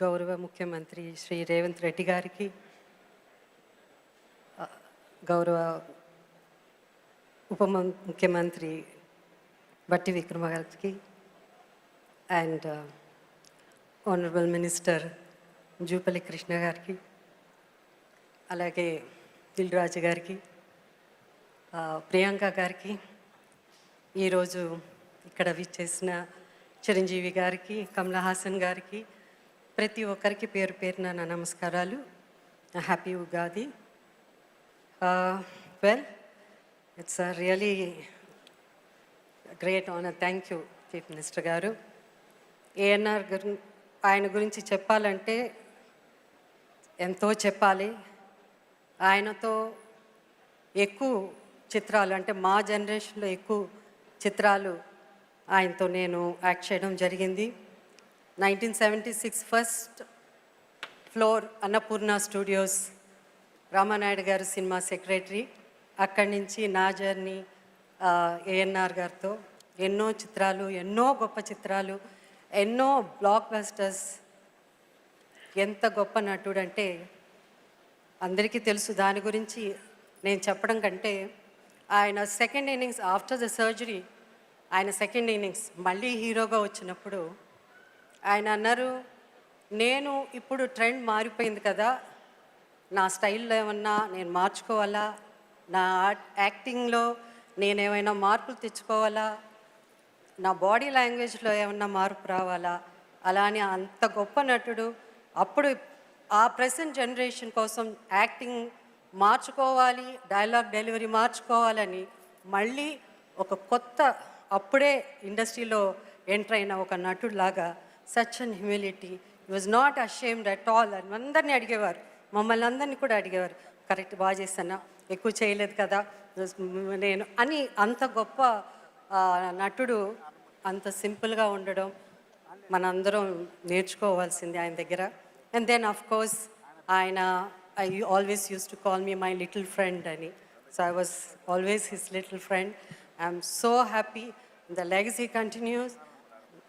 గౌరవ ముఖ్యమంత్రి శ్రీ రేవంత్ రెడ్డి గారికి, గౌరవ ఉప ముఖ్యమంత్రి బట్టి విక్రమ గారికి and honourable minister Jupally Krishna గారికి, అలాగే దిల్ రాజు గారికి, ప్రియాంక గారికి, ఈరోజు ఇక్కడ విచ్చేసిన చిరంజీవి గారికి, కమలా హాసన్ గారికి, ప్రతి ఒక్కరికి పేరు పేరున నా నమస్కారాలు. Happy Ugadi. Well, it's a really great honour. Thank you chief minister గారు. ఏఎన్ఆర్ ఆయన గురించి చెప్పాలంటే ఎంతో చెప్పాలి. ఆయనతో ఎక్కువ చిత్రాలు, అంటే మా జనరేషన్లో ఎక్కువ చిత్రాలు ఆయనతో నేను యాక్ట్ చేయడం జరిగింది. 1976 first floor Annapurna studios, Ramanaidu గారు సినిమా సెక్రటరీ. అక్కడి నుంచి నా జర్నీ ఏఎన్ఆర్ గారితో ఎన్నో చిత్రాలు, ఎన్నో గొప్ప చిత్రాలు, ఎన్నో బ్లాక్ బస్టర్స్. ఎంత గొప్ప నటుడు అంటే అందరికీ తెలుసు. దాని గురించి నేను చెప్పడం కంటే, ఆయన second innings after the surgery, ఆయన సెకండ్ ఇన్నింగ్స్ మళ్ళీ హీరోగా వచ్చినప్పుడు ఆయన అన్నారు, నేను ఇప్పుడు ట్రెండ్ మారిపోయింది కదా, నా స్టైల్లో ఏమన్నా నేను మార్చుకోవాలా, నా యాక్టింగ్లో నేనేమైనా మార్పులు తెచ్చుకోవాలా, నా బాడీ లాంగ్వేజ్లో ఏమన్నా మార్పు రావాలా, అలా అని. అంత గొప్ప నటుడు. అప్పుడు ఆ ప్రెసెంట్ జనరేషన్ కోసం యాక్టింగ్ మార్చుకోవాలి, డైలాగ్ డెలివరీ మార్చుకోవాలని మళ్ళీ ఒక కొత్త, అప్పుడే ఇండస్ట్రీలో ఎంటర్ అయిన ఒక నటుడులాగా such and humility, he was not ashamed at all అని అందరినీ అడిగేవారు, మమ్మల్ని అందరినీ కూడా అడిగేవారు, కరెక్ట్ బాగా చేస్తానా, ఎక్కువ చేయలేదు కదా నేను అని. అంత గొప్ప నటుడు, అంత సింపుల్గా ఉండడం మనందరం నేర్చుకోవాల్సింది ఆయన దగ్గర. అండ్ దెన్ ఆఫ్ కోర్స్ ఆయన, I always used to call me my little friend ani. So I was always his little friend. I'm so happy. The legacy continues.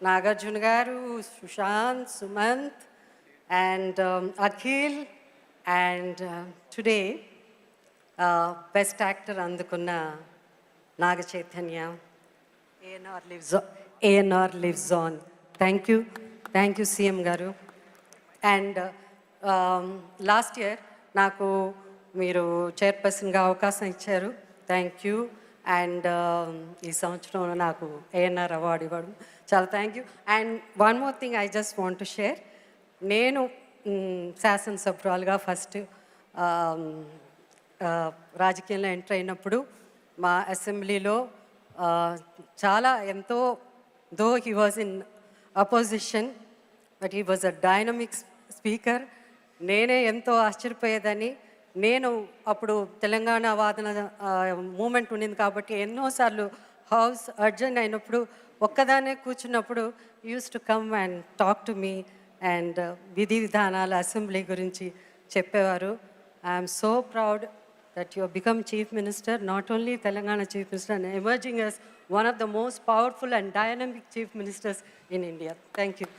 Nagarjuna garu, Sushant, Sumant, and Akhil, and today best actor andukunna Naga Chaitanya. ANR lives on. Thank you CM garu. And last year నాకు మీరు చైర్పర్సన్గా అవకాశం ఇచ్చారు. Thank you. And ఈ సంవత్సరం నాకు ANR award ఇవ్వడం చాలా thank you. And one more thing I just want to share. నేను శాసనసభ్యురాలుగా ఫస్ట్ రాజకీయంలో ఎంటర్ అయినప్పుడు మా అసెంబ్లీలో చాలా ఎంతో, though he was in opposition, but he was a dynamic speaker. నేనే ఎంతో ఆశ్చర్యపోయేదని. నేను అప్పుడు తెలంగాణ వాదన మూమెంట్ ఉండింది కాబట్టి ఎన్నోసార్లు హౌస్ అర్జెంట్ అయినప్పుడు ఒక్కదానే కూర్చున్నప్పుడు use to come and talk to me and విధి విధానాల అసెంబ్లీ గురించి చెప్పేవారు. I'm so proud that you become chief minister, not only Telangana chief minister and emerging as one of the most powerful and dynamic chief ministers in India. Thank you.